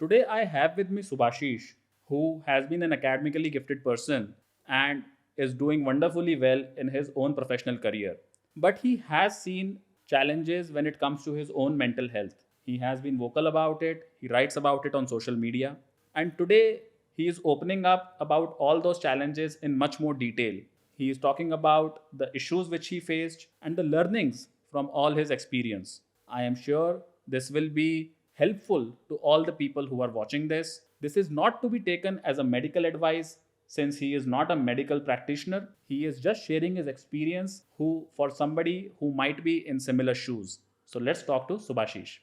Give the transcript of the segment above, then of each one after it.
Today I have with me Subashish, who has been an academically gifted person and is doing wonderfully well in his own professional career. But he has seen challenges when it comes to his own mental health. He has been vocal about it, he writes about it on social media, and today he is opening up about all those challenges in much more detail. He is talking about the issues which he faced and the learnings from all his experience. I am sure this will be helpful to all the people who are watching this. This is not to be taken as a medical advice since he is not a medical practitioner. He is just sharing his experience who for somebody who might be in similar shoes. So let's talk to Subashish.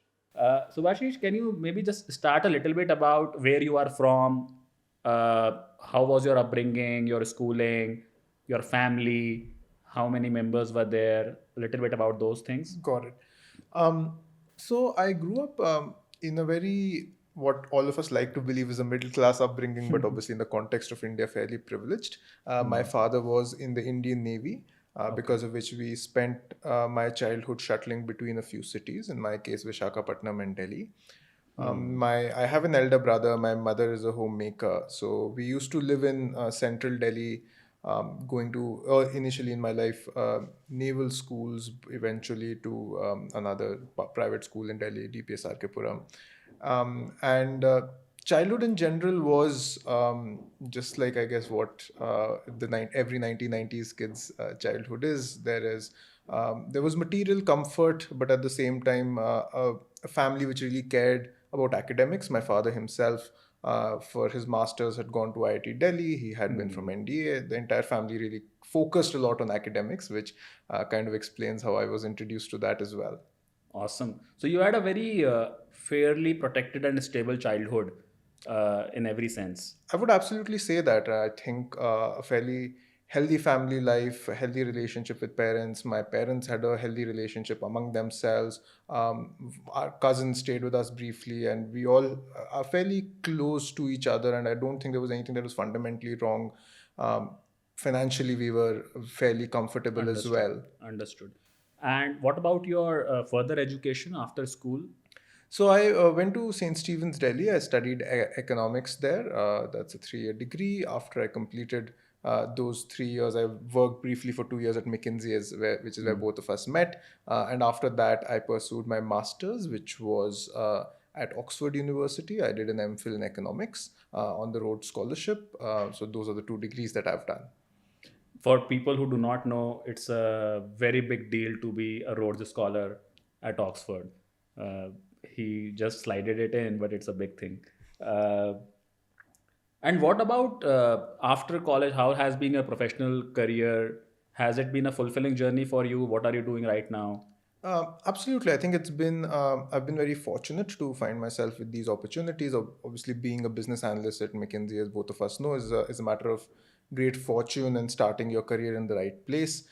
Subashish, can you maybe just start a little bit about where you are from? How was your upbringing, your schooling, your family? How many members were there? A little bit about those things. Got it. So I grew up in a very what all of us like to believe is a middle class upbringing, but obviously in the context of India, fairly privileged. My father was in the Indian Navy, Okay. because of which we spent my childhood shuttling between a few cities. In my case, Vishakhapatnam and Delhi. I have an elder brother. My mother is a homemaker, so we used to live in central Delhi. Going to initially in my life naval schools, eventually to another private school in Delhi, DPS Puram, and childhood in general was just like I guess what every 1990s kids childhood is. There was material comfort, but at the same time a family which really cared about academics. My father himself, for his masters, had gone to IIT Delhi. He had been from NDA. The entire family really focused a lot on academics, which kind of explains how I was introduced to that as well. Awesome. So you had a very fairly protected and stable childhood in every sense. I would absolutely say that. I think a fairly healthy family life, a healthy relationship with parents. My parents had a healthy relationship among themselves. Our cousins stayed with us briefly, and we all are fairly close to each other. And I don't think there was anything that was fundamentally wrong. Um, Financially, we were fairly comfortable as Understood. well. Understood. And what about your further education after school? So I went to St. Stephen's, Delhi. I studied economics there. That's a 3-year degree. After I completed those 3 years, I worked briefly for 2 years at McKinsey, which is where both of us met. And after that, I pursued my master's, which was at Oxford University. I did an MPhil in economics on the Rhodes Scholarship. So those are the two degrees that I've done. For people who do not know, it's a very big deal to be a Rhodes Scholar at Oxford. Uh, he just slided it in, but it's a big thing. Uh, and what about after college? How has been your professional career? Has it been a fulfilling journey for you? What are you doing right now? Absolutely. I think I've been very fortunate to find myself with these opportunities. Obviously, being a business analyst at McKinsey, as both of us know, is a matter of great fortune and starting your career in the right place.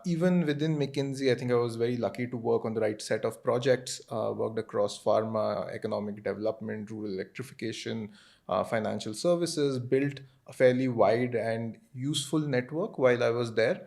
Even within McKinsey, I think I was very lucky to work on the right set of projects, worked across pharma, economic development, rural electrification, financial services, built a fairly wide and useful network while I was there.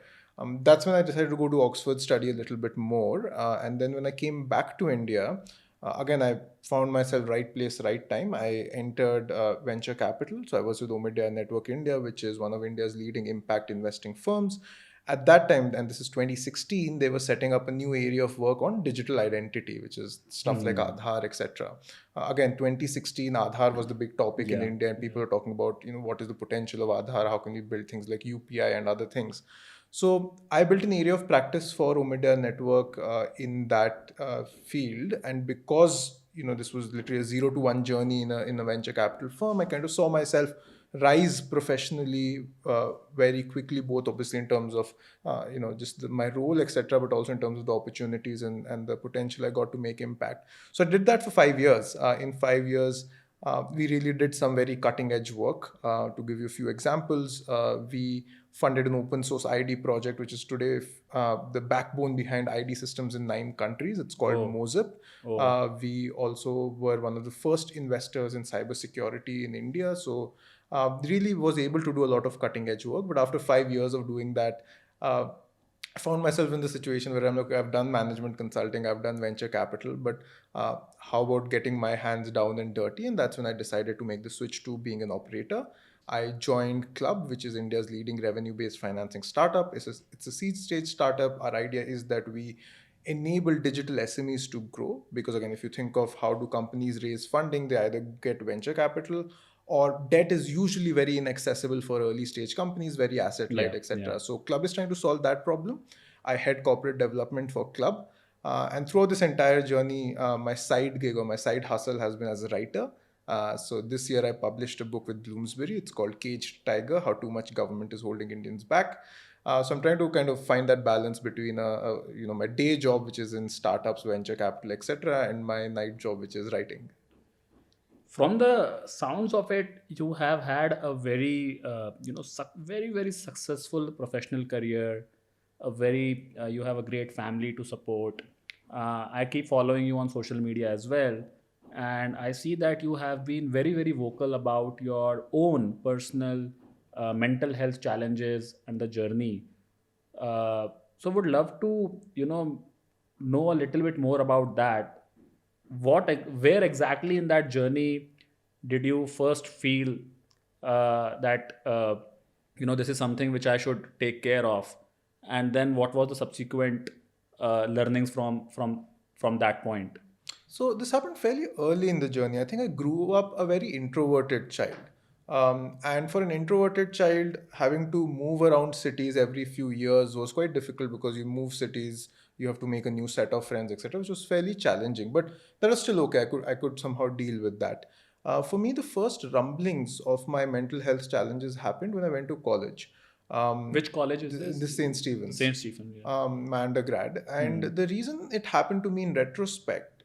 That's when I decided to go to Oxford, study a little bit more. And then when I came back to India, again, I found myself right place, right time. I entered venture capital. So I was with Omidyar Network India, which is one of India's leading impact investing firms. At that time, and this is 2016, they were setting up a new area of work on digital identity, which is stuff like Aadhaar, etc. Again, 2016, Aadhaar was the big topic in Yeah. India, and people are talking about, what is the potential of Aadhaar? How can we build things like UPI and other things? So I built an area of practice for Omidyar Network in that field, and because this was literally a 0 to 1 journey in a venture capital firm, I kind of saw myself rise professionally very quickly, both obviously in terms of just my role, etc., but also in terms of the opportunities and the potential I got to make impact. So I did that for 5 years. In 5 years. We really did some very cutting edge work. To give you a few examples, we funded an open source ID project, which is today the backbone behind ID systems in 9 countries. It's called Oh, Mozip. oh, We also were one of the first investors in cybersecurity in India. So really was able to do a lot of cutting edge work. But after 5 years of doing that, uh, I found myself in the situation where I'm like, I've done management consulting, I've done venture capital, but how about getting my hands down and dirty? And that's when I decided to make the switch to being an operator. I joined Club, which is India's leading revenue-based financing startup. It's a seed stage startup. Our idea is that we enable digital SMEs to grow because, again, if you think of how do companies raise funding, they either get venture capital or debt is usually very inaccessible for early stage companies, very asset light, Yeah, yeah. etc. So Club is trying to solve that problem. I head corporate development for Club. And throughout this entire journey, my side gig or my side hustle has been as a writer. So this year I published a book with Bloomsbury. It's called Caged Tiger: How Too Much Government is Holding Indians Back. So I'm trying to kind of find that balance between my day job, which is in startups, venture capital, etc., and my night job, which is writing. From the sounds of it, you have had a very very very successful professional career. A very You have a great family to support. I keep following you on social media as well, and I see that you have been very very vocal about your own personal mental health challenges and the journey. So would love to know a little bit more about that. Where exactly in that journey did you first feel that this is something which I should take care of, and then what was the subsequent learnings from that point? So this happened fairly early in the journey. I think I grew up a very introverted child. And for an introverted child, having to move around cities every few years was quite difficult because you move cities, you have to make a new set of friends, etc., which was fairly challenging. But that was still okay. I could somehow deal with that. For me, the first rumblings of my mental health challenges happened when I went to college. Which college is The this? St. Stephen's, St. Stephen, yeah. my undergrad. And Hmm. the reason it happened to me in retrospect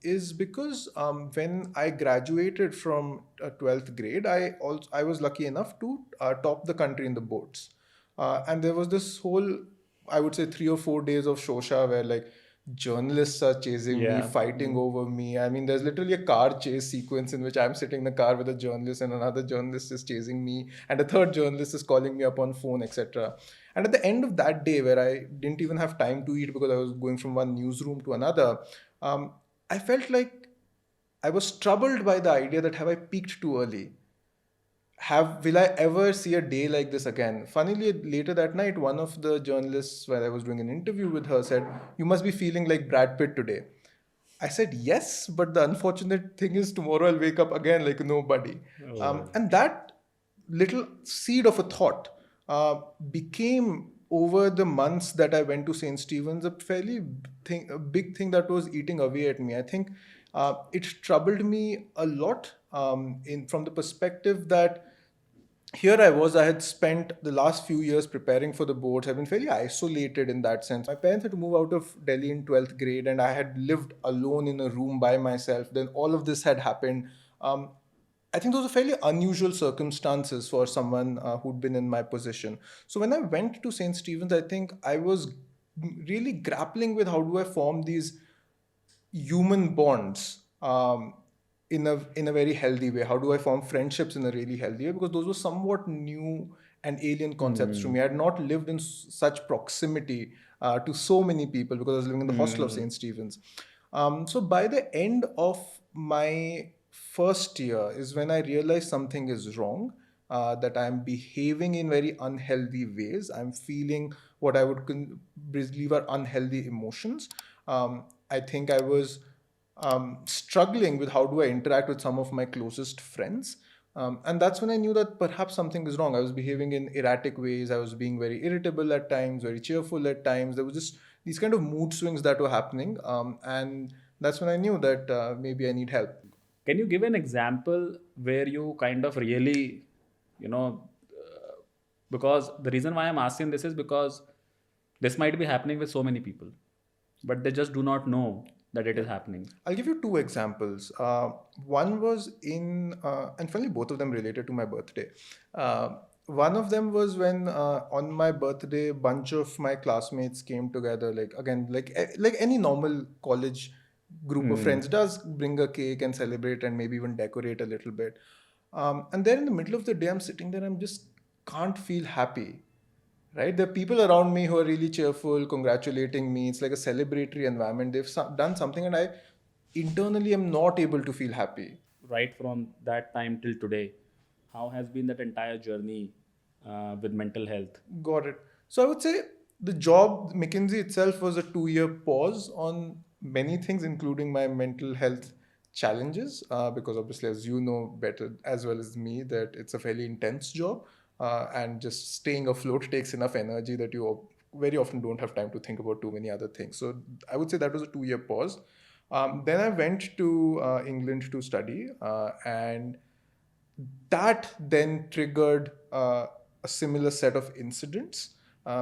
is because when I graduated from 12th grade, I was lucky enough to top the country in the boards. And there was this whole, I would say, 3 or 4 days of shosha where like journalists are chasing me, Yeah. fighting over me. I mean, there's literally a car chase sequence in which I'm sitting in the car with a journalist and another journalist is chasing me and a third journalist is calling me up on phone, etc. And at the end of that day, where I didn't even have time to eat because I was going from one newsroom to another, I felt like I was troubled by the idea that have I peaked too early? Have Will I ever see a day like this again? Funnily, later that night, one of the journalists, while I was doing an interview with her, said, "You must be feeling like Brad Pitt today." I said yes, but the unfortunate thing is tomorrow I'll wake up again like nobody. Oh. And that little seed of a thought became over the months that I went to St. Stephen's a big thing that was eating away at me. I think it troubled me a lot in from the perspective that here I was, I had spent the last few years preparing for the boards. I've been fairly isolated in that sense. My parents had to move out of Delhi in 12th grade, and I had lived alone in a room by myself. Then all of this had happened. Um, I think those are fairly unusual circumstances for someone who'd been in my position. So when I went to St. Stephen's, I think I was really grappling with how do I form these human bonds in a very healthy way. How do I form friendships in a really healthy way? Because those were somewhat new and alien concepts to Hmm. me. I had not lived in such proximity to so many people because I was living in the hostel of Hmm. St. Stephen's. So by the end of my first year is when I realized something is wrong. That I'm behaving in very unhealthy ways. I'm feeling what I would believe are unhealthy emotions. I think I was struggling with how do I interact with some of my closest friends. And that's when I knew that perhaps something is wrong. I was behaving in erratic ways. I was being very irritable at times, very cheerful at times. There was just these kind of mood swings that were happening. And that's when I knew that maybe I need help. Can you give an example where you kind of really, you know, because the reason why I'm asking this is because this might be happening with so many people, but they just do not know that it Yeah. is happening. I'll give you two examples. One was and finally, both of them related to my birthday. One of them was when on my birthday, a bunch of my classmates came together. Like again, like any normal college group of Hmm. friends does, bring a cake and celebrate and maybe even decorate a little bit. And then in the middle of the day, I'm sitting there, I'm just can't feel happy. right? There are people around me who are really cheerful, congratulating me. It's like a celebratory environment. They've done something, and I internally am not able to feel happy. Right from that time till today, how has been that entire journey with mental health? Got it. So I would say the job, McKinsey itself, was a 2 year pause on many things, including my mental health challenges. Because obviously, as you know better as well as me, that it's a fairly intense job, and just staying afloat takes enough energy that you very often don't have time to think about too many other things. So I would say that was a 2 year pause. Then I went to England to study, and that then triggered a similar set of incidents,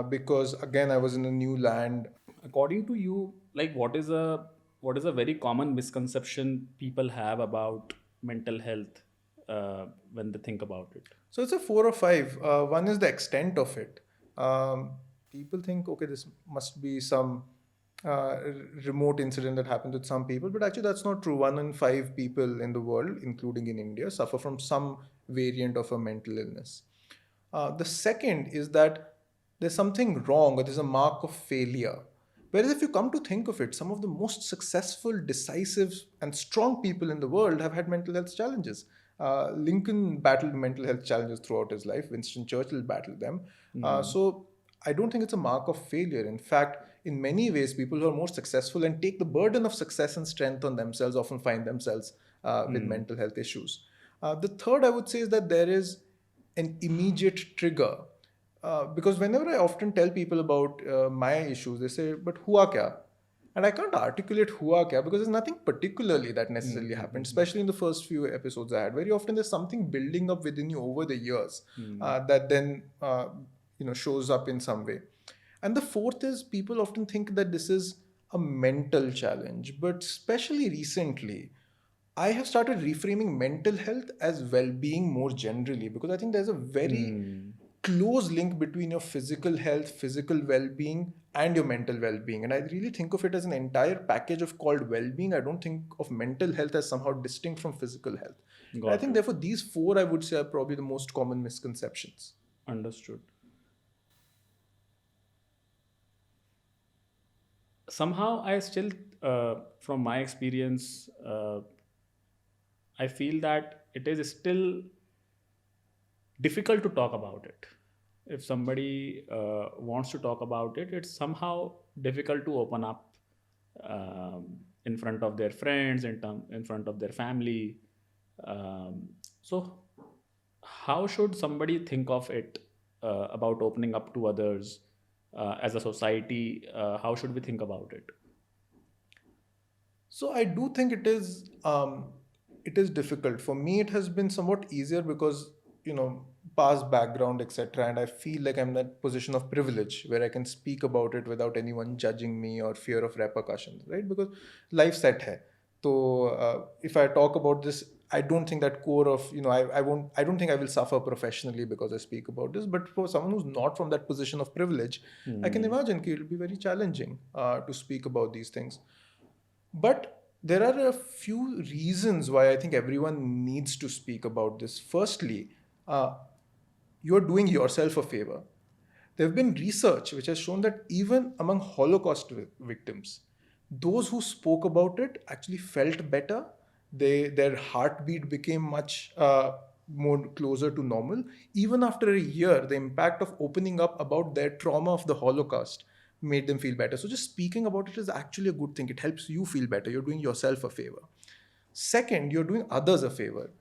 because again I was in a new land. According to you, like what is a very common misconception people have about mental health when they think about it? So it's a four or five. One is the extent of it. Um, People think, okay, this must be some remote incident that happened with some people, but actually that's not true. 1 in 5 people in the world, including in India, suffer from some variant of a mental illness. The second is that there's something wrong or there's a mark of failure. Whereas if you come to think of it, some of the most successful, decisive, and strong people in the world have had mental health challenges. Lincoln battled mental health challenges throughout his life. Winston Churchill battled them. So I don't think it's a mark of failure. In fact, in many ways, people who are more successful and take the burden of success and strength on themselves often find themselves with mental health issues. The third, I would say, is that there is an immediate trigger. Because whenever I often tell people about my issues, they say, "But hua kya?" And I can't articulate hua kya because there's nothing particularly that necessarily happened, especially in the first few episodes I had. Very often there's something building up within you over the years that then shows up in some way. And the fourth is people often think that this is a mental challenge, but especially recently, I have started reframing mental health as well being more generally, because I think there's a very close link between your physical health, physical well being, and your mental well being. And I really think of it as an entire package of called well being. I don't think of mental health as somehow distinct from physical health. And I Got think, it. therefore, these four I would say are probably the most common misconceptions. Understood. Somehow I still, from my experience, I feel that it is still difficult to talk about it. If somebody wants to talk about it, it's somehow difficult to open up in front of their friends, in front of their family. So, how should somebody think of it about opening up to others as a society? How should we think about it? So I do think it is difficult. For me, it has been somewhat easier because past background, etc. And I feel like I'm in that position of privilege where I can speak about it without anyone judging me or fear of repercussions, right? Because life set hai. So if I talk about this, I don't think that core of I won't I don't think I will suffer professionally because I speak about this. But for someone who's not from that position of privilege, I can imagine it will be very challenging to speak about these things. But there are a few reasons why I think everyone needs to speak about this. Firstly, uh, you're doing yourself a favor. There have been research which has shown that even among Holocaust victims, those who spoke about it actually felt better. Their heartbeat became much more closer to normal. Even after a year, the impact of opening up about their trauma of the Holocaust made them feel better. So just speaking about it is actually a good thing. It helps you feel better. You're doing yourself a favor. Second, you're doing others a favor.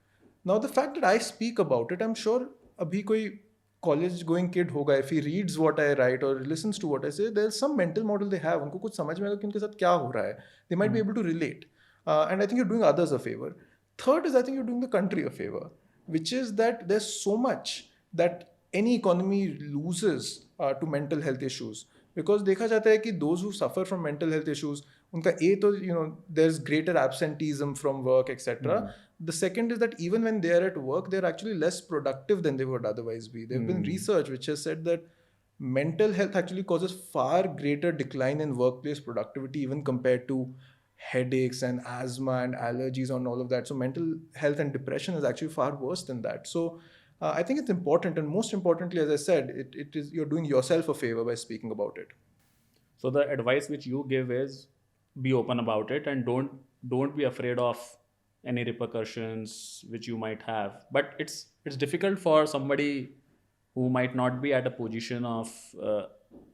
Now, the fact that I speak about it, I'm sure abhi koi college going kid hoga, if he reads what I write or listens to what I say, there's some mental model they have. उनको कुछ समझ में आएगा कि उनके साथ क्या हो रहा है. They might be able to relate. And I think you're doing others a favor. Third is I think you're doing the country a favor, which is that there's so much that any economy loses to mental health issues. Because देखा जाता है कि those who suffer from mental health issues, उनका तो there's greater absenteeism from work, etc. The second is that even when they are at work, they're actually less productive than they would otherwise be. There have been research which has said that mental health actually causes far greater decline in workplace productivity even compared to headaches and asthma and allergies and all of that. So mental health and depression is actually far worse than that. So I think it's important, and most importantly, as I said, it is you're doing yourself a favor by speaking about it. So the advice which you give is be open about it and don't be afraid of any repercussions which you might have. But it's difficult for somebody who might not be at a position of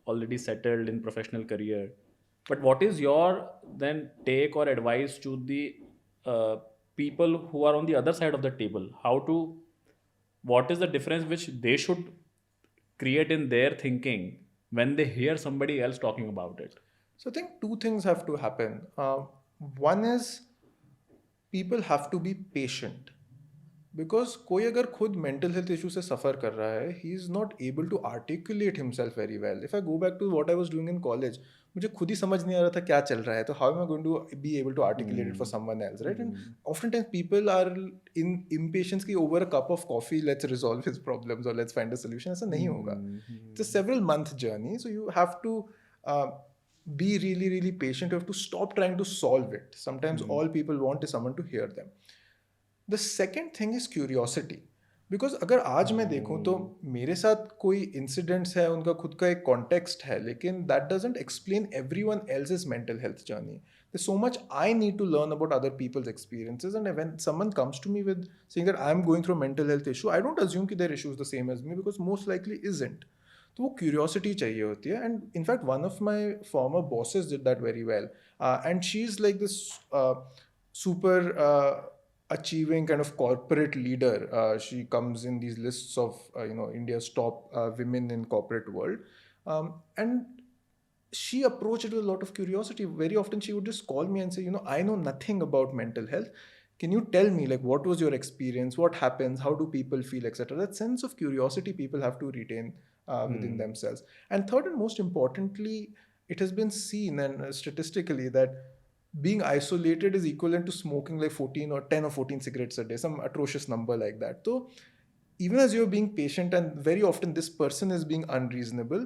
already settled in professional career. But what is your then take or advice to the uh, people who are on the other side of the table? How to what is the difference which they should create in their thinking when they hear somebody else talking about it? So I think two things have to happen. One is people have to be patient. Because कोई अगर खुद mental health issue से सफ़र कर रहा है ही is not able to articulate himself very well. If I go back to what I was doing in college, मुझे खुद ही समझ नहीं आ रहा था क्या चल रहा है, तो how am I going to be able to articulate it for someone else, right? And often times people are in impatience की over a cup of coffee let's resolve his problems और लेट्स फाइंड अ सोल्यूशन. ऐसा नहीं होगा. It's a several month journey, so you have to be really really patient. You have to stop trying to solve it. Sometimes all people want is someone to hear them. The second thing is curiosity. Because अगर आज मैं देखूँ तो मेरे साथ कोई incidents है, उनका खुद का एक कॉन्टेक्स्ट है, लेकिन that doesn't explain every one else mental health journey. There's so much I need to learn about other people's experiences, and when someone comes to me with saying that I'm going through a mental health issue, I don't assume that their issue is the same as me, because most likely isn't. तो वो curiosity चाहिए होती है. And in fact one of my farmer bosses did that very well, and she is like this super achieving kind of corporate leader. She comes in these lists of India's top women in corporate world, and she approached it with a lot of curiosity. Very often she would just call me and say, I know nothing about mental health. Can you tell me, like, what was your experience? What happens? How do people feel, etc.? That sense of curiosity people have to retain within themselves. And third and most importantly, it has been seen and statistically that being isolated is equivalent to smoking like 14 or 10 or 14 cigarettes a day, some atrocious number like that. So even as you're being patient, and very often this person is being unreasonable,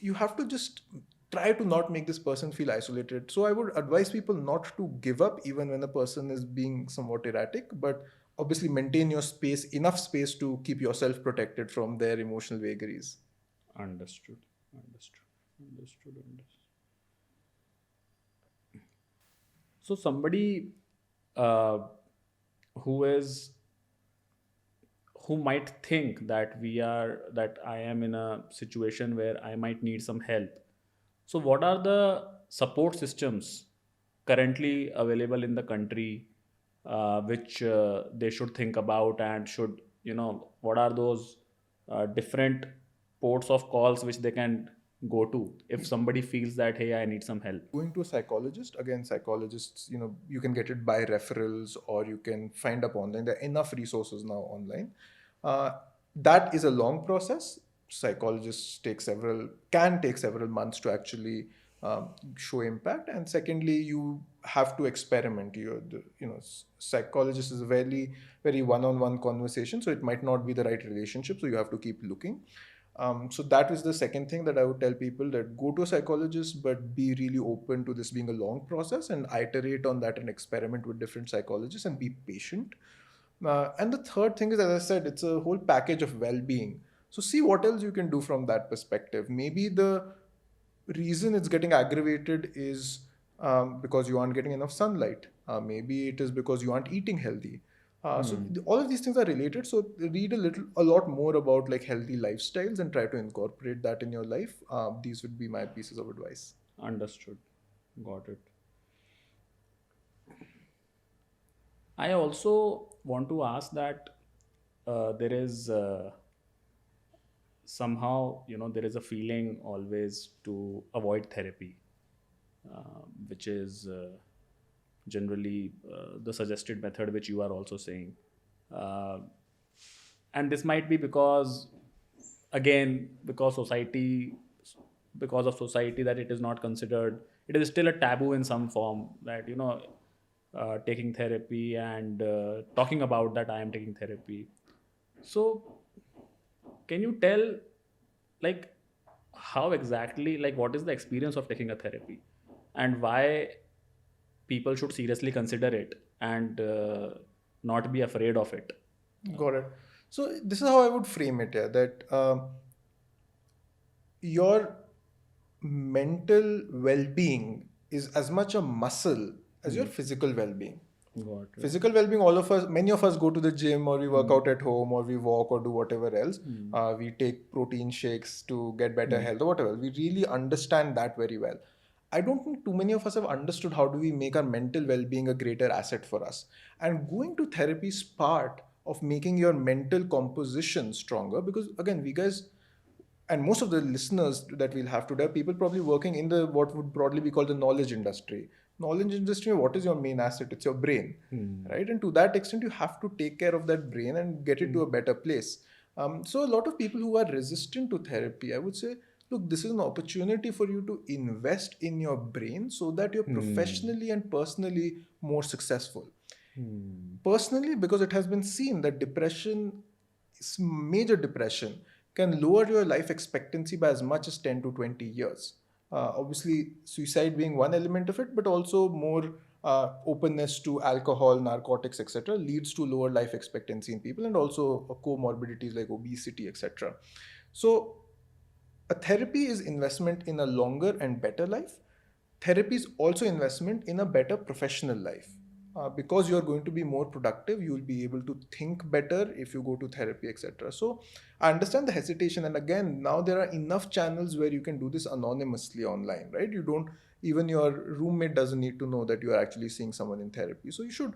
you have to just try to not make this person feel isolated. So I would advise people not to give up even when a person is being somewhat erratic, but obviously maintain your space, enough space to keep yourself protected from their emotional vagaries. Understood. Understood. So somebody uh, who is who might think that I am in a situation where I might need some help. So what are the support systems currently available in the country, which they should think about, and should, what are those different ports of calls which they can go to if somebody feels that, hey, I need some help? Going to a psychologist, again, psychologists, you can get it by referrals or you can find up online. There are enough resources now online. That is a long process. Psychologists can take several months to actually show impact. And secondly, you have to experiment. Psychologist is a very very one-on-one conversation, so it might not be the right relationship, so you have to keep looking. So that is the second thing that I would tell people, that go to a psychologist, but be really open to this being a long process and iterate on that and experiment with different psychologists and be patient. And the third thing is, as I said, it's a whole package of well-being. So see what else you can do from that perspective. Maybe the reason it's getting aggravated is because you aren't getting enough sunlight. Maybe it is because you aren't eating healthy. All of these things are related. So read a lot more about like healthy lifestyles and try to incorporate that in your life. These would be my pieces of advice. Understood. Got it. I also want to ask that there is somehow, there is a feeling always to avoid therapy, which is generally the suggested method, which you are also saying. Uh, and this might be because, again, because of society, that it is not considered, it is still a taboo in some form, that, taking therapy and talking about that I am taking therapy. So can you tell, like, how exactly, like, what is the experience of taking a therapy, and why people should seriously consider it and not be afraid of it? Got it. So this is how I would frame it here, that your mental well-being is as much a muscle as your physical well-being. Got it. Physical well-being, all of us, many of us go to the gym, or we work out at home, or we walk, or do whatever else. We take protein shakes to get better health or whatever. We really understand that very well. I don't think too many of us have understood how do we make our mental well-being a greater asset for us. And going to therapy is part of making your mental composition stronger, because again, we guys, and most of the listeners that we'll have today are people probably working in the what would broadly be called the knowledge industry. Knowledge industry, what is your main asset? It's your brain, right? And to that extent, you have to take care of that brain and get it to a better place. So a lot of people who are resistant to therapy, I would say, look, this is an opportunity for you to invest in your brain so that you're professionally and personally more successful. Personally, because it has been seen that major depression can lower your life expectancy by as much as 10 to 20 years. Obviously, suicide being one element of it, but also more openness to alcohol, narcotics, etc., leads to lower life expectancy in people, and also comorbidities like obesity, etc. So, a therapy is investment in a longer and better life. Therapy is also investment in a better professional life. Because you're going to be more productive, you'll be able to think better if you go to therapy, etc. So I understand the hesitation, and again, now there are enough channels where you can do this anonymously online, right? You don't, even your roommate doesn't need to know that you are actually seeing someone in therapy. So you should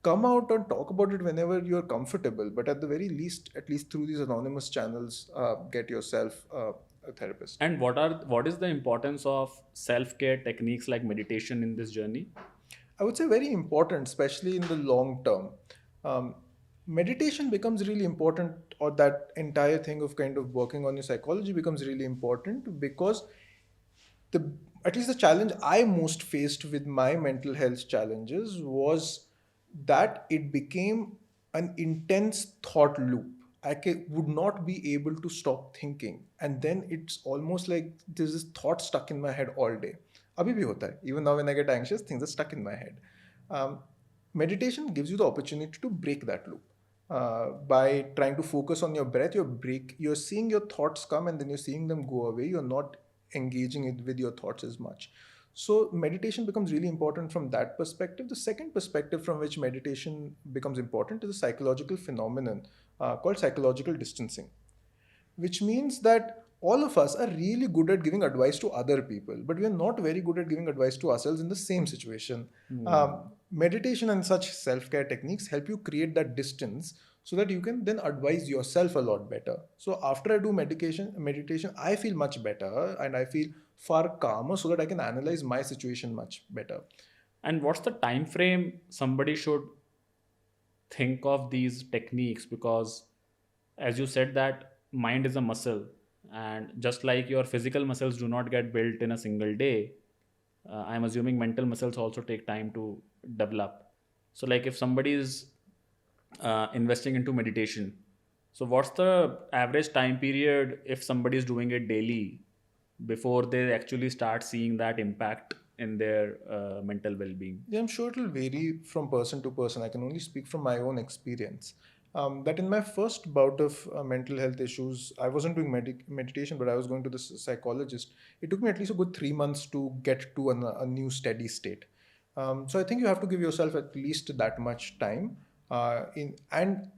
come out and talk about it whenever you're comfortable, but at the very least, at least through these anonymous channels, get yourself a therapist. And what is the importance of self-care techniques like meditation in this journey? I would say very important, especially in the long term. Meditation becomes really important, or that entire thing of kind of working on your psychology becomes really important, because the at least the challenge I most faced with my mental health challenges was that it became an intense thought loop. Would not be able to stop thinking, and then it's almost like there's this thought stuck in my head all day. Abhi bhi hota hai. Even now, when I get anxious, things are stuck in my head. Um, Meditation gives you the opportunity to break that loop. By trying to focus on your breath, you're seeing your thoughts come, and then you're seeing them go away. You're not engaging it with your thoughts as much. So meditation becomes really important from that perspective. The second perspective from which meditation becomes important is a psychological phenomenon called psychological distancing, which means that all of us are really good at giving advice to other people, but we are not very good at giving advice to ourselves in the same situation. Meditation and such self-care techniques help you create that distance so that you can then advise yourself a lot better. So after I do meditation, I feel much better, and I feel far calmer so that I can analyze my situation much better. And what's the time frame somebody should think of these techniques? Because as you said that mind is a muscle, and just like your physical muscles do not get built in a single day, I'm assuming mental muscles also take time to develop. So like if somebody is investing into meditation, so what's the average time period if somebody is doing it daily before they actually start seeing that impact in their mental well-being? Yeah, I'm sure it'll vary from person to person. I can only speak from my own experience. That in my first bout of mental health issues, I wasn't doing meditation, but I was going to the psychologist. It took me at least a good 3 months to get to a new steady state. So I think you have to give yourself at least that much time. And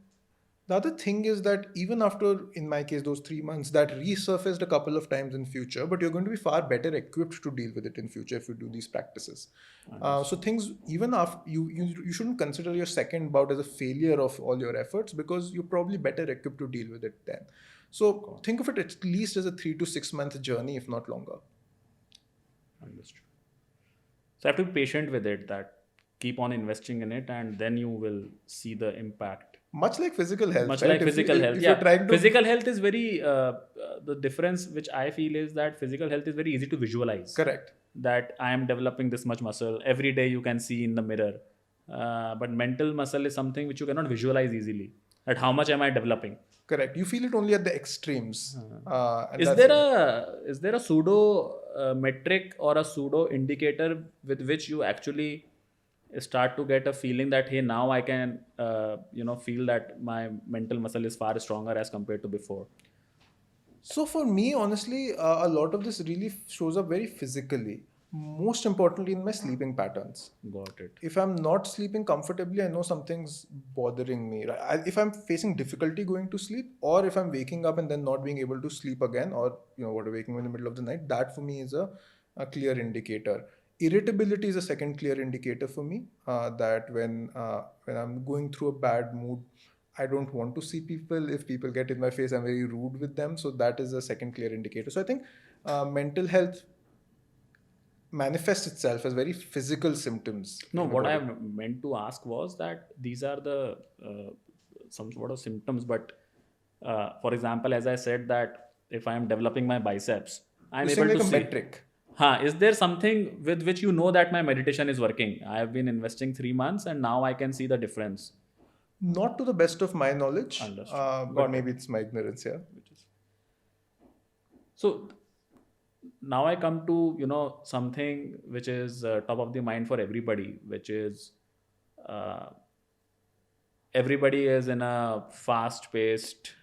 the other thing is that even after, in my case, those 3 months, that resurfaced a couple of times in future, but you're going to be far better equipped to deal with it in future if you do these practices. So things, even after you shouldn't consider your second bout as a failure of all your efforts, because you're probably better equipped to deal with it then. So think of it at least as a 3 to 6 month journey, if not longer. Understood. So I have to be patient with it, that keep on investing in it, and then you will see the impact. Much like physical health, Much right? like physical health, If yeah. you're trying to Physical health is very the difference which I feel is that physical health is very easy to visualize. correct. That I am developing this much muscle every day, you can see in the mirror. But mental muscle is something which you cannot visualize easily. That how much am I developing? Correct. You feel it only at the extremes. And Is that's there it. a is there a pseudo metric or a pseudo indicator with which you actually start to get a feeling that hey, now I can feel that my mental muscle is far stronger as compared to before? So for me, honestly, a lot of this really shows up very physically. Most importantly, in my sleeping patterns. Got it. If I'm not sleeping comfortably, I know something's bothering me. Right? If I'm facing difficulty going to sleep, or if I'm waking up and then not being able to sleep again, or waking up in the middle of the night, that for me is a clear indicator. Irritability is a second clear indicator for me. That when I'm going through a bad mood, I don't want to see people. If people get in my face, I'm very rude with them. So that is a second clear indicator. So I think mental health manifests itself as very physical symptoms No, in the what I body. meant to ask was that these are the some sort of symptoms, but for example, as I said that if I am developing my biceps, I'm You're saying able like to a see. metric. Is there something with which you know that my meditation is working? I have been investing 3 months and now I can see the difference. Not to the best of my knowledge, Understood. but Got it. maybe it's my ignorance here. Which is so now I come to something which is top of the mind for everybody, which is uh, everybody is in a fast paced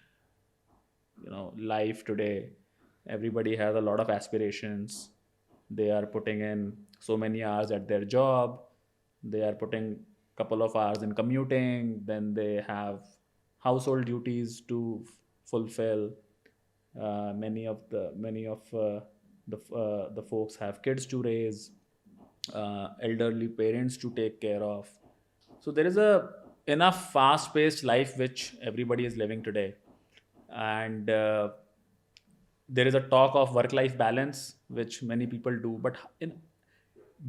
life today. Everybody has a lot of aspirations. They are putting in so many hours at their job. They are putting couple of hours in commuting. Then they have household duties to fulfill. Many of the folks have kids to raise, elderly parents to take care of. So there is a enough fast paced life which everybody is living today. And there is a talk of work life balance which many people do, but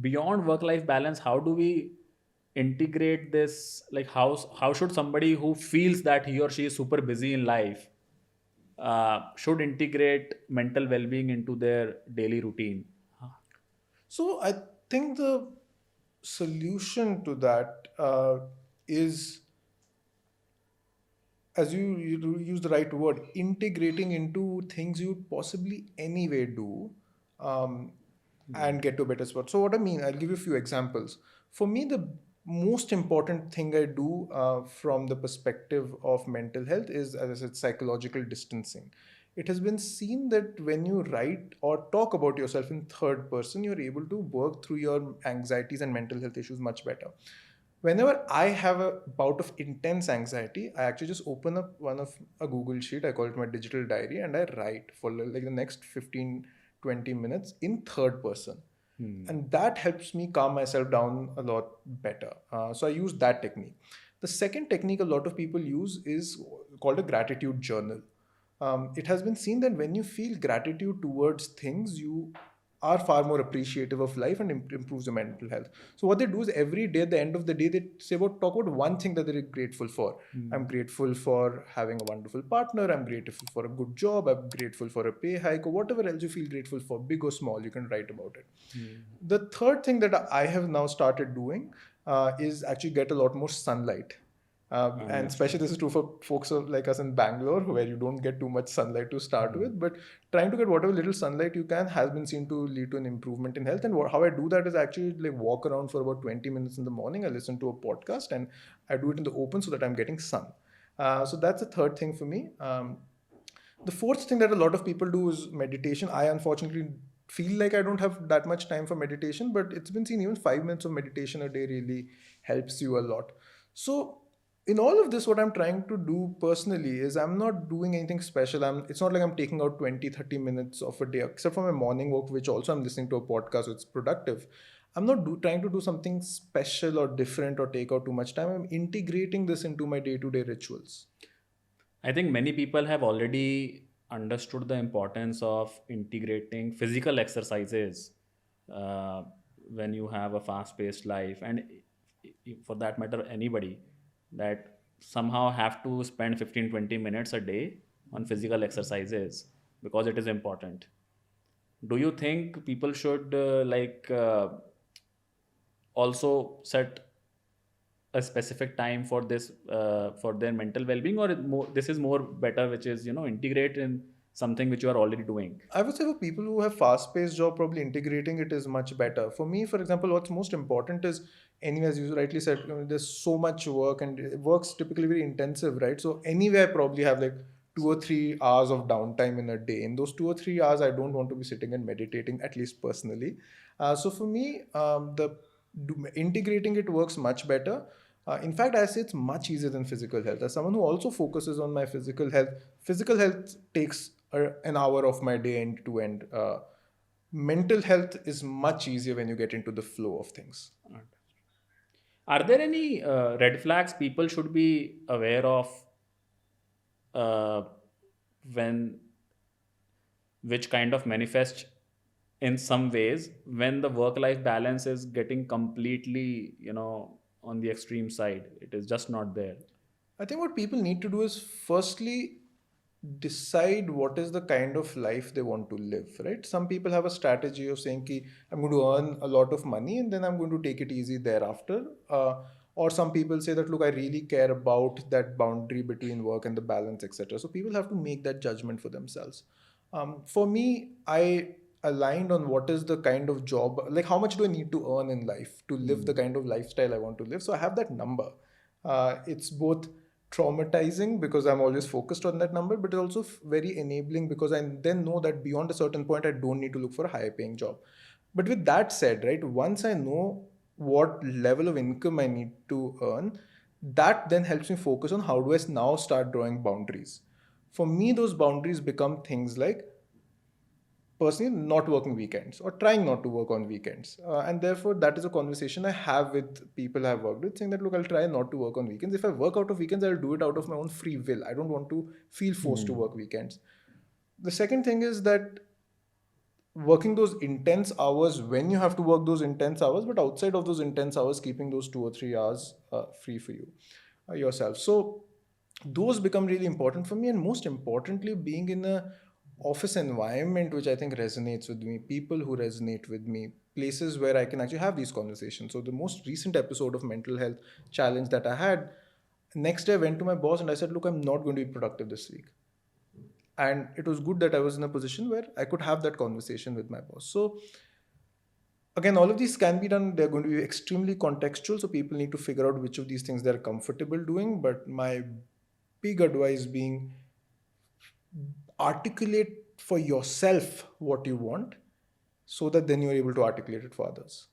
beyond work life balance, how do we integrate this? Like how should somebody who feels that he or she is super busy in life should integrate mental well-being into their daily routine? So I think the solution to that is, as you use the right word, integrating into things you'd possibly anyway do, um, and get to a better spot. So what I mean, I'll give you a few examples. For me, the most important thing I do from the perspective of mental health is, as I said, psychological distancing. It has been seen that when you write or talk about yourself in third person, you're able to work through your anxieties and mental health issues much better. Whenever I have a bout of intense anxiety, I actually just open up one of a Google sheet. I call it my digital diary, and I write for like the next 15-20 minutes in third person. And that helps me calm myself down a lot better. So I use that technique. The second technique a lot of people use is called a gratitude journal. It has been seen that when you feel gratitude towards things, you are far more appreciative of life and improves your mental health. So what they do is every day at the end of the day, they talk about one thing that they're grateful for. I'm grateful for having a wonderful partner. I'm grateful for a good job. I'm grateful for a pay hike, or whatever else you feel grateful for, big or small, you can write about it. The third thing that I have now started doing is actually get a lot more sunlight. And Understood. especially this is true for folks like us in Bangalore, where you don't get too much sunlight to start with. But trying to get whatever little sunlight you can has been seen to lead to an improvement in health. And how I do that is actually like walk around for about 20 minutes in the morning. I listen to a podcast and I do it in the open so that I'm getting sun. So that's the third thing for me. The fourth thing that a lot of people do is meditation. I unfortunately feel like I don't have that much time for meditation, but it's been seen even 5 minutes of meditation a day really helps you a lot. So in all of this, what I'm trying to do personally is I'm not doing anything special. It's not like I'm taking out 20-30 minutes of a day, except for my morning walk, which also I'm listening to a podcast, so it's productive. I'm not trying to do something special or different or take out too much time. I'm integrating this into my day-to-day rituals. I think many people have already understood the importance of integrating physical exercises uh, when you have a fast paced life, and for that matter, anybody that somehow have to spend 15-20 minutes a day on physical exercises because it is important. Do you think people should also set a specific time for this for their mental well-being, or this is more better which is integrate in something which you are already doing? I would say for people who have fast-paced job, probably integrating it is much better. For me, for example, what's most important is, anyway, as you rightly said, there's so much work and work's typically very intensive, right? So anyway, I probably have like 2 or 3 hours of downtime in a day. In those 2 or 3 hours, I don't want to be sitting and meditating, at least personally. So for me, integrating it works much better. In fact, I say it's much easier than physical health. As someone who also focuses on my physical health takes an hour of my day end to end. Mental health is much easier when you get into the flow of things. Are there any red flags people should be aware of uh, when which kind of manifest in some ways when the work life balance is getting completely, on the extreme side? It is just not there. I think what people need to do is firstly decide what is the kind of life they want to live, right? Some people have a strategy of saying, Ki, I'm going to earn a lot of money and then I'm going to take it easy thereafter. Or some people say that, look, I really care about that boundary between work and the balance, etc. So people have to make that judgment for themselves. For me, I aligned on what is the kind of job, like how much do I need to earn in life to live the kind of lifestyle I want to live. So I have that number. It's both traumatizing because I'm always focused on that number, but it's also very enabling because I then know that beyond a certain point, I don't need to look for a higher paying job. But with that said, right, once I know what level of income I need to earn, that then helps me focus on how do I now start drawing boundaries. For me, those boundaries become things like personally not working weekends or trying not to work on weekends. And therefore, that is a conversation I have with people I've worked with, saying that, look, I'll try not to work on weekends. If I work out of weekends, I'll do it out of my own free will. I don't want to feel forced to work weekends. The second thing is that working those intense hours when you have to work those intense hours, but outside of those intense hours, keeping those 2 or 3 hours free for you yourself. So those become really important for me, and most importantly, being in a office environment which I think resonates with me, people who resonate with me, places where I can actually have these conversations. So the most recent episode of mental health challenge that I had, next day I went to my boss and I said, look, I'm not going to be productive this week. And it was good that I was in a position where I could have that conversation with my boss. So again, all of these can be done. They're going to be extremely contextual, so people need to figure out which of these things they're comfortable doing. But my big advice being, articulate for yourself what you want so that then you're able to articulate it for others.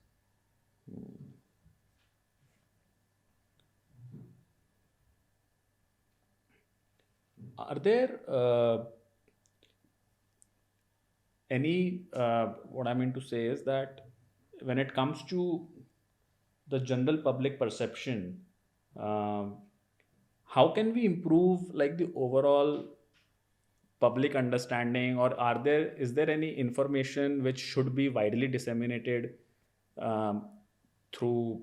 Are there any what I mean to say is that when it comes to the general public perception, um, how can we improve like the overall public understanding, or is there any information which should be widely disseminated um, through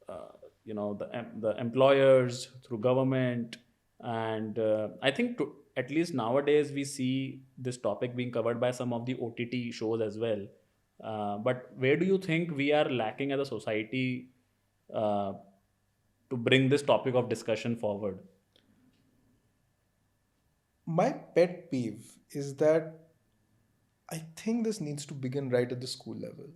uh, the employers, through government? And I think at least nowadays we see this topic being covered by some of the OTT shows as well. But where do you think we are lacking as a society uh, to bring this topic of discussion forward? My pet peeve is that I think this needs to begin right at the school level.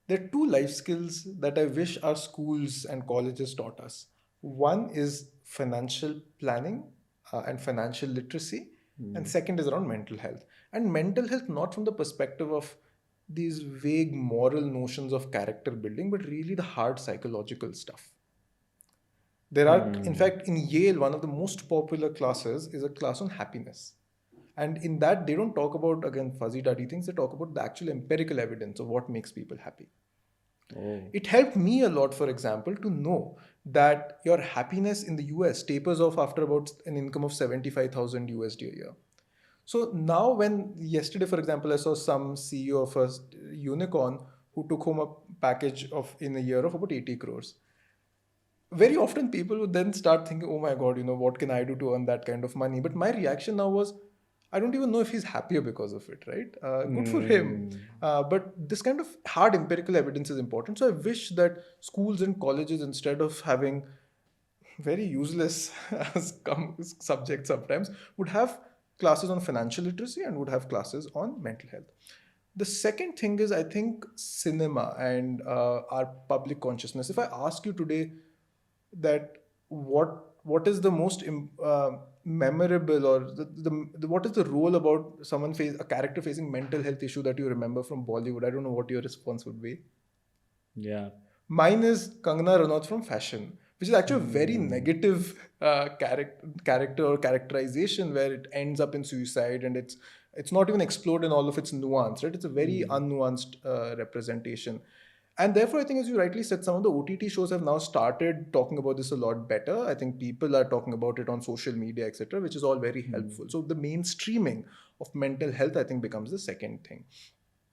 There are two life skills that I wish our schools and colleges taught us. One is financial planning and financial literacy, and second is around mental health. And mental health, not from the perspective of these vague moral notions of character building, but really the hard psychological stuff. There are, in fact, in Yale, one of the most popular classes is a class on happiness. And in that, they don't talk about, again, fuzzy duddy things, they talk about the actual empirical evidence of what makes people happy. Oh. It helped me a lot, for example, to know that your happiness in the US tapers off after about an income of 75,000 USD a year. So now, when yesterday, for example, I saw some CEO of a unicorn who took home a package of in a year of about 80 crores. Very often people would then start thinking, oh my God, what can I do to earn that kind of money? But my reaction now was, I don't even know if he's happier because of it, right? Good for him. But this kind of hard empirical evidence is important. So I wish that schools and colleges, instead of having very useless subjects sometimes, would have classes on financial literacy and would have classes on mental health. The second thing is, I think, cinema and our public consciousness. If I ask you today that what is the most memorable, or what is the role about a character facing mental health issue that you remember from Bollywood, I don't know what your response would be. Yeah. Mine is Kangana Ranaut from Fashion, which is actually a very Hmm. negative character or characterization where it ends up in suicide, and it's not even explored in all of its nuance, right? It's a very Hmm. unnuanced representation. And therefore, I think, as you rightly said, some of the OTT shows have now started talking about this a lot better. I think people are talking about it on social media, etc., which is all very helpful. So the mainstreaming of mental health, I think, becomes the second thing.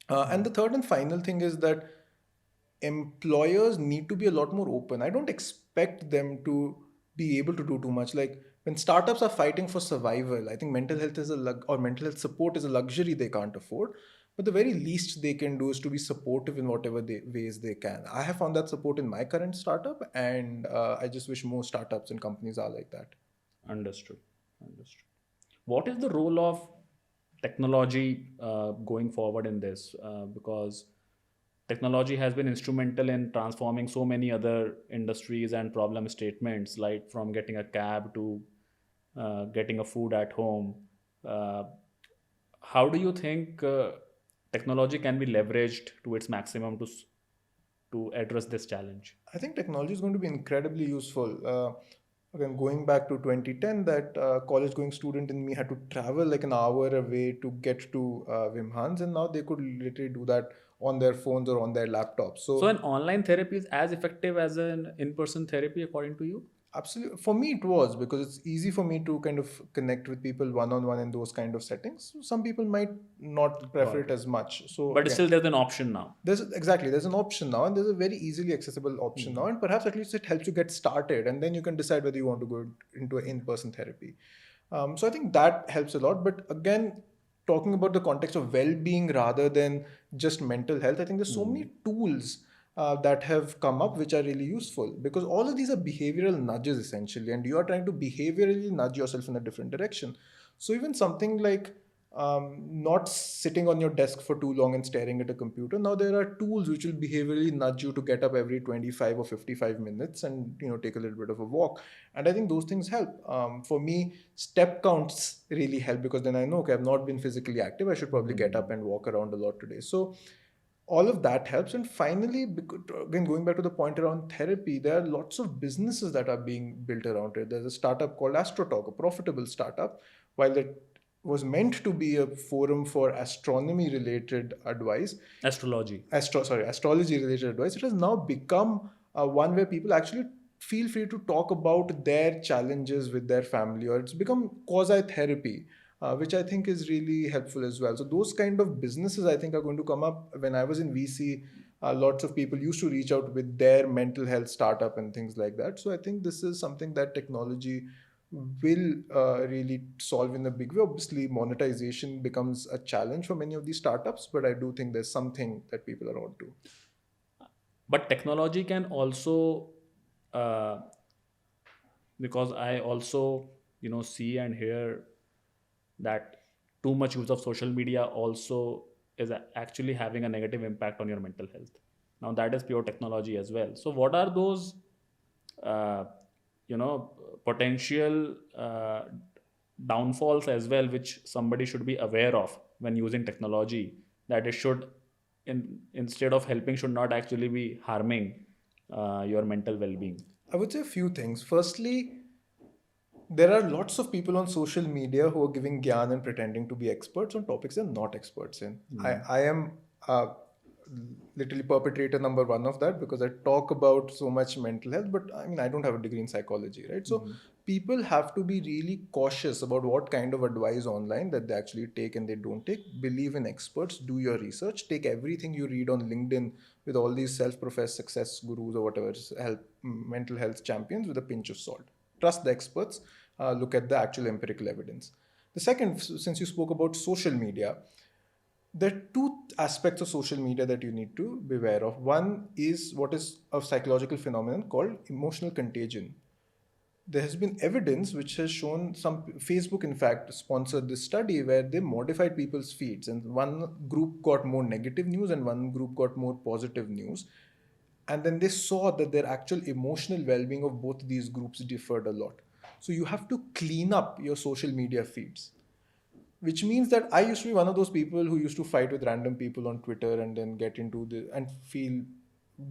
And the third and final thing is that employers need to be a lot more open. I don't expect them to be able to do too much. Like when startups are fighting for survival, I think mental health is or mental health support is a luxury they can't afford. But the very least they can do is to be supportive in whatever ways they can. I have found that support in my current startup, and I just wish more startups and companies are like that. Understood. Understood. What is the role of technology going forward in this? Because technology has been instrumental in transforming so many other industries and problem statements, like from getting a cab to getting a food at home. Uh, how do you think technology can be leveraged to its maximum to address this challenge? I think technology is going to be incredibly useful. Again, going back to 2010, that college going student in me had to travel like an hour away to get to Wim Hans, and now they could literally do that on their phones or on their laptops. So, So an online therapy is as effective as an in-person therapy, according to you? absolutely, for me it was, because it's easy for me to kind of connect with people one on one in those kind of settings. Some people might not prefer Got it it. as much. So But again, still, there's an option now. there's an option now, and there's a very easily accessible option now, Hmm. and perhaps at least it helps you get started, and then you can decide whether you want to go into an in-person therapy. So I think that helps a lot. But again, talking about the context of well-being rather than just mental health, I think there's so Hmm. many tools that have come up which are really useful, because all of these are behavioral nudges essentially, and you are trying to behaviorally nudge yourself in a different direction. So even something like not sitting on your desk for too long and staring at a computer. Now there are tools which will behaviorally nudge you to get up every 25 or 55 minutes and take a little bit of a walk. And I think those things help. For me, step counts really help, because then I know, okay, I've not been physically active. I should probably get up Hmm. and walk around a lot today. So all of that helps. And finally, again, going back to the point around therapy, there are lots of businesses that are being built around it. There's a startup called AstroTalk, a profitable startup. While it was meant to be a forum for astronomy related advice, Astrology. astrology related advice, it has now become one where people actually feel free to talk about their challenges with their family, or it's become quasi therapy, which I think is really helpful as well. So those kind of businesses I think are going to come up. When I was in VC, lots of people used to reach out with their mental health startup and things like that. So I think this is something that technology will really solve in a big way. Obviously, monetization becomes a challenge for many of these startups, but I do think there's something that people are onto. But technology can also, uh, because I also, see and hear that too much use of social media also is actually having a negative impact on your mental health. Now that is pure technology as well. So what are those uh, potential downfalls as well, which somebody should be aware of when using technology, that it should, instead of helping, should not actually be harming your mental well-being? I would say a few things. Firstly, there are lots of people on social media who are giving gyan and pretending to be experts on topics they're not experts in. Hmm. I am literally perpetrator number one of that, because I talk about so much mental health, but I mean, I don't have a degree in psychology, right? So Hmm. people have to be really cautious about what kind of advice online that they actually take and they don't take. Believe in experts, do your research, take everything you read on LinkedIn with all these self-professed success gurus or whatever, mental health champions, with a pinch of salt. Trust the experts, look at the actual empirical evidence. The second, since you spoke about social media, there are two aspects of social media that you need to be aware of. One is what is a psychological phenomenon called emotional contagion. there has been evidence which has shown, some Facebook in fact sponsored this study where they modified people's feeds, and one group got more negative news and one group got more positive news, and then they saw that their actual emotional well-being of both these groups differed a lot. So you have to clean up your social media feeds, which means that I used to be one of those people who used to fight with random people on Twitter and then get into the and feel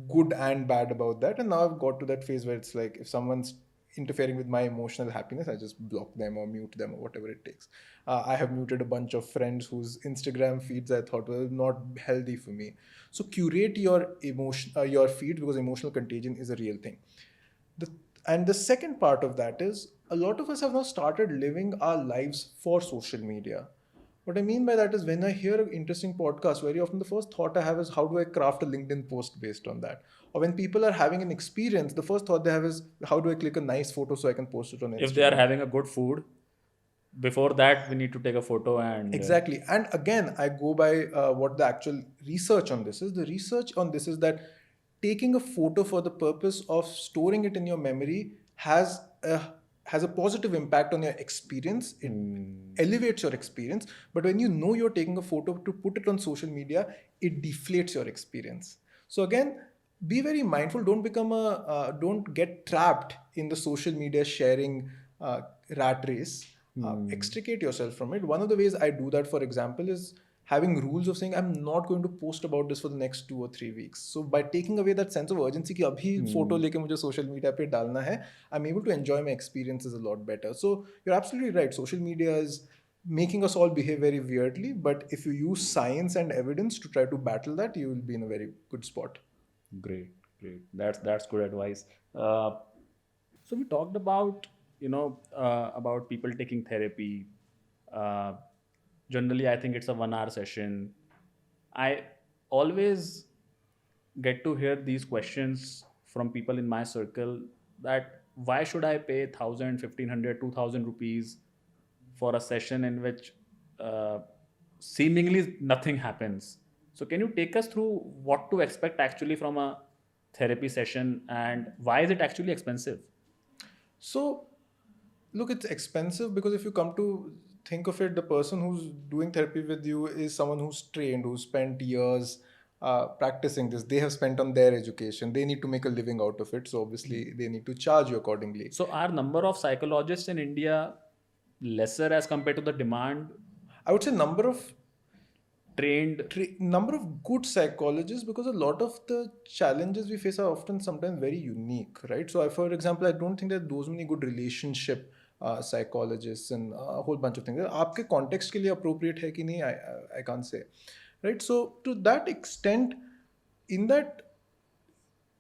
good and bad about that. And now I've got to that phase where it's like, if someone's interfering with my emotional happiness, I just block them or mute them or whatever it takes. I have muted a bunch of friends whose Instagram feeds I thought were not healthy for me. So curate your your feed, because emotional contagion is a real thing. The, and the second part of that is, a lot of us have now started living our lives for social media. What I mean by that is, when I hear an interesting podcast, very often the first thought I have is, how do I craft a LinkedIn post based on that? Or when people are having an experience, the first thought they have is, how do I click a nice photo so I can post it on If they are Instagram? having a good food, before that we need to take a photo and Exactly. And again, I go by what the actual research on this is. The research on this is that taking a photo for the purpose of storing it in your memory has a positive impact on your experience. It elevates your experience. But when you know you're taking a photo to put it on social media, it deflates your experience. So again, be very mindful. Don't get trapped in the social media sharing rat race. Extricate yourself from it. One of the ways I do that, for example, is having rules of saying, I'm not going to post about this for the next 2 or 3 weeks. So by taking away that sense of urgency कि अभी photo लेके मुझे social media पे डालना है, I'm able to enjoy my experiences a lot better. So you're absolutely right. Social media is making us all behave very weirdly, but if you use science and evidence to try to battle that, you will be in a very good spot. great, great. That's good advice. uh, so we talked about about people taking therapy. uh, Generally I think it's a 1 hour session. I always get to hear these questions from people in my circle, that why should I pay 1000, 1500, 2000 rupees for a session in which uh, seemingly nothing happens. So can you take us through what to expect actually from a therapy session, and why is it actually expensive? So, look, it's expensive because if you come to think of it, the person who's doing therapy with you is someone who's trained, who's spent years practicing this. They have spent on their education. They need to make a living out of it. So, obviously, they need to charge you accordingly. So are number of psychologists in India lesser as compared to the demand? I would say Trained. number of good psychologists, because a lot of the challenges we face are often sometimes very unique, right? So for example, I don't think there are those many good relationship psychologists and a whole bunch of things. आपके context के लिए appropriate है कि नहीं, I can't say, right? So to that extent, in that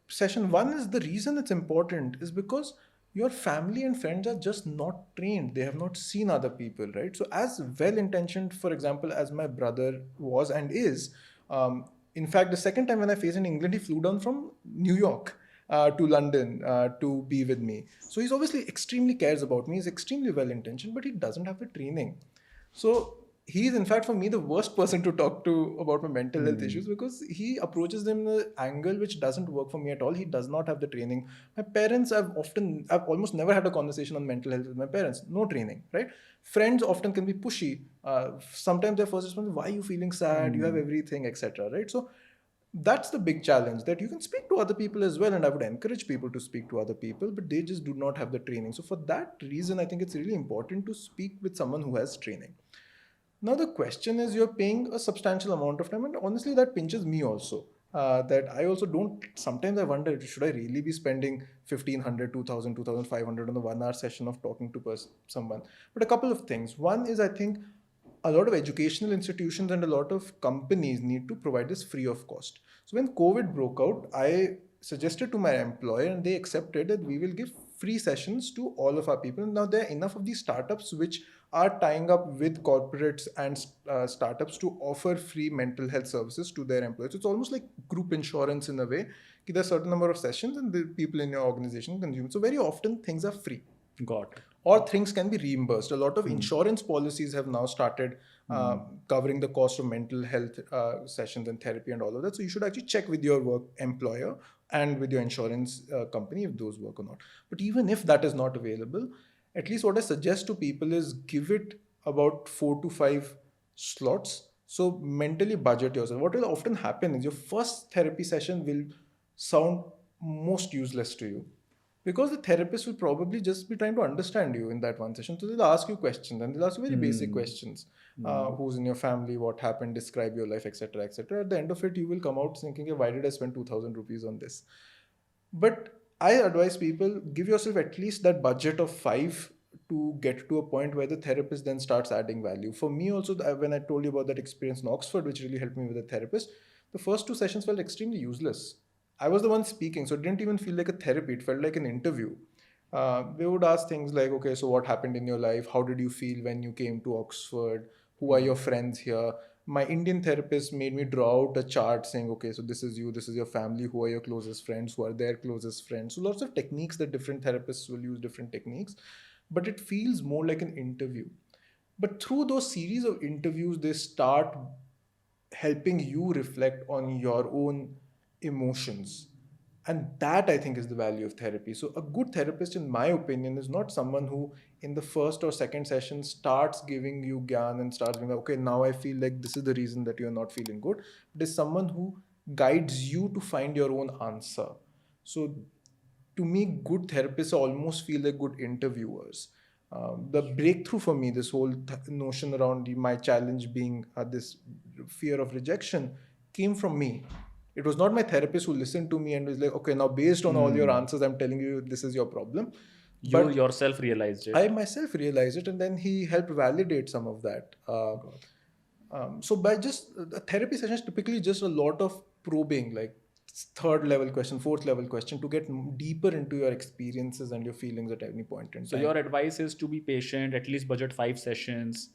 session one, is the reason it's important is because your family and friends are just not trained. They have not seen other people, right? So as well intentioned, for example, as my brother was and is, in fact, the second time when I faced in England, he flew down from New York to London to be with me. So he's obviously extremely cares about me. He's extremely well intentioned, but he doesn't have the training. So he is, in fact, for me, the worst person to talk to about my mental health issues, because he approaches them in an angle which doesn't work for me at all. He does not have the training. My parents, I've almost never had a conversation on mental health with my parents. No training, right? Friends often can be pushy. Sometimes their first response is, why are you feeling sad? You have everything, etc. Right? So that's the big challenge, that you can speak to other people as well, and I would encourage people to speak to other people, but they just do not have the training. So for that reason, I think it's really important to speak with someone who has training. Now the question is, you're paying a substantial amount of time, and honestly, that pinches me also. That I also don't. Sometimes I wonder, should I really be spending 1,500, 2,000, 2,500 on the 1 hour session of talking to someone? But a couple of things. One is, I think a lot of educational institutions and a lot of companies need to provide this free of cost. So when COVID broke out, I suggested to my employer, and they accepted that we will give free sessions to all of our people. Now there are enough of these startups which are tying up with corporates and startups to offer free mental health services to their employees. It's almost like group insurance in a way. There's a certain number of sessions and the people in your organization consume it. So very often things are free. Got it. Or things can be reimbursed. A lot of insurance policies have now started uh, covering the cost of mental health sessions and therapy and all of that. So you should actually check with your work employer and with your insurance company if those work or not. But even if that is not available, at least what I suggest to people is give it about 4 to 5 slots. So mentally budget yourself. What will often happen is your first therapy session will sound most useless to you because the therapist will probably just be trying to understand you in that one session. So they'll ask you questions and they'll ask you very basic Hmm. questions. Hmm. Who's in your family, what happened, describe your life, etc., etc. At the end of it, you will come out thinking, why did I spend 2,000 rupees on this? But I advise people give yourself at least that budget of five to get to a point where the therapist then starts adding value. For me, also, when I told you about that experience in Oxford, which really helped me with a therapist, the first two sessions felt extremely useless. I was the one speaking, so it didn't even feel like a therapy, it felt like an interview. They would ask things like, okay, so what happened in your life? How did you feel when you came to Oxford? Who are your friends here? My Indian therapist made me draw out a chart saying, okay, so this is you, this is your family, who are your closest friends, who are their closest friends. So lots of techniques that different therapists will use different techniques, but it feels more like an interview. But through those series of interviews, they start helping you reflect on your own emotions. And that I think is the value of therapy. So a good therapist, in my opinion, is not someone who in the first or second session starts giving you gyan and starts being like, okay, now I feel like this is the reason that you're not feeling good. It is someone who guides you to find your own answer. So to me, good therapists almost feel like good interviewers. The breakthrough for me, this whole notion around my challenge being this fear of rejection, came from me. It was not my therapist who listened to me and was like, okay, now based on all your Hmm. answers, I'm telling you this is your problem. You But yourself realized I it. myself realized it, and then he helped validate some of that. Got So by just a therapy session is typically just a lot of probing, like third level question, fourth level question, to get deeper into your experiences and your feelings at any point in So time. your advice is to be patient, at least budget 5 sessions,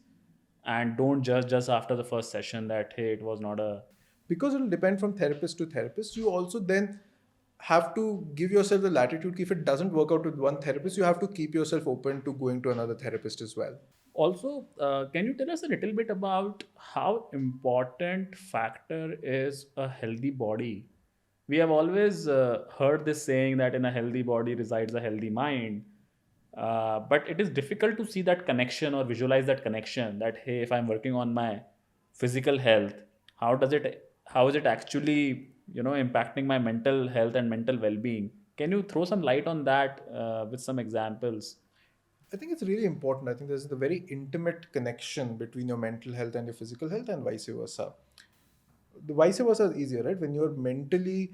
and don't judge just after the first session that hey, it was not a. Because it will depend from therapist to therapist. You also then have to give yourself the latitude. If it doesn't work out with one therapist, you have to keep yourself open to going to another therapist as well. Also, can you tell us a little bit about how important factor is a healthy body? We have always heard this saying that in a healthy body resides a healthy mind, but it is difficult to see that connection or visualize that connection. That hey, if I'm working on my physical health, how does it? How is it actually impacting my mental health and mental well-being? Can you throw some light on that with some examples? I think it's really important. I think there's a very intimate connection between your mental health and your physical health, and vice versa. The vice versa is easier, right? When you're mentally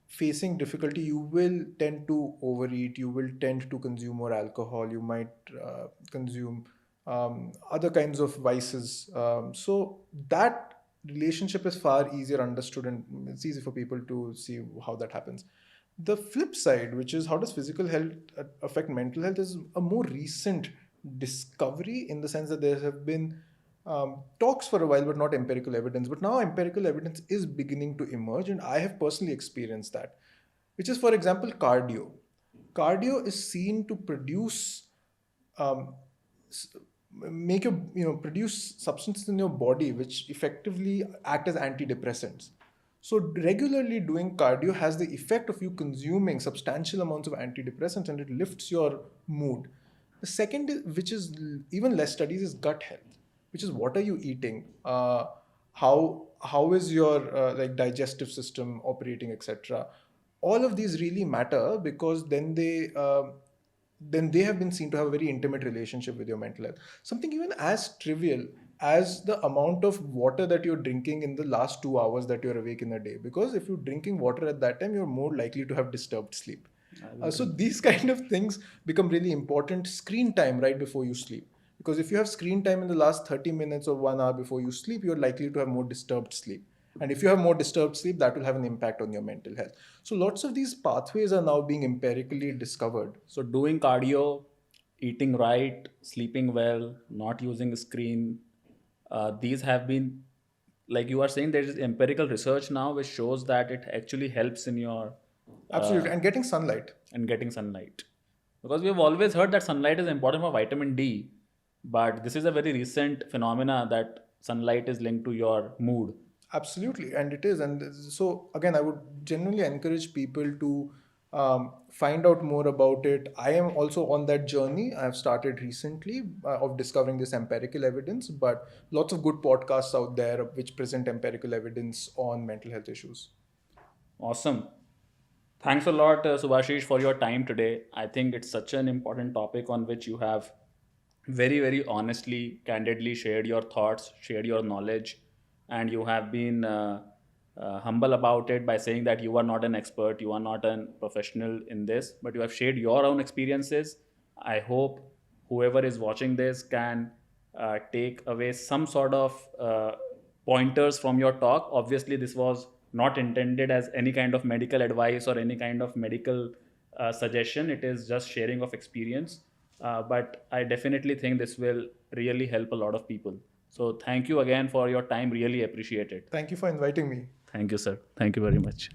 facing difficulty, you will tend to overeat, you will tend to consume more alcohol, you might consume other kinds of vices. So that relationship is far easier understood, and it's easy for people to see how that happens. The flip side, which is how does physical health affect mental health, is a more recent discovery, in the sense that there have been talks for a while, but not empirical evidence. But now empirical evidence is beginning to emerge, and I have personally experienced that, which is, for example, cardio. Cardio is seen to produce um, make your produce substances in your body which effectively act as antidepressants. So regularly doing cardio has the effect of you consuming substantial amounts of antidepressants, and it lifts your mood. The second, which is even less studies, is gut health, which is what are you eating, how is your like digestive system operating, etc. All of these really matter, because then they have been seen to have a very intimate relationship with your mental health. Something even as trivial as the amount of water that you're drinking in the last 2 hours that you're awake in a day. Because if you're drinking water at that time, you're more likely to have disturbed sleep. I will So drink. these kind of things become really important. Screen time right before you sleep. Because if you have screen time in the last 30 minutes or 1 hour before you sleep, you're likely to have more disturbed sleep. And if you have more disturbed sleep, that will have an impact on your mental health. So lots of these pathways are now being empirically discovered. So doing cardio, eating right, sleeping well, not using a screen, these have been, like you are saying, there is empirical research now which shows that it actually helps in your Absolutely. uh, And getting sunlight. and getting sunlight. Because we have always heard that sunlight is important for vitamin D, But this is a very recent phenomena that sunlight is linked to your mood. Absolutely, and it is. And so, again, I would genuinely encourage people to find out more about it. I am also on that journey. I have started recently of discovering this empirical evidence, but lots of good podcasts out there which present empirical evidence on mental health issues. Awesome. Thanks a lot, Subhashish, for your time today. I think it's such an important topic on which you have very, very honestly, candidly shared your thoughts, shared your knowledge, and you have been humble about it by saying that you are not an expert, you are not a professional in this, but you have shared your own experiences. I hope whoever is watching this can take away some sort of pointers from your talk. Obviously, this was not intended as any kind of medical advice or any kind of medical suggestion. It is just sharing of experience. But I definitely think this will really help a lot of people. So thank you again for your time. Really appreciate it. Thank you for inviting me. Thank you, sir. Thank you very much.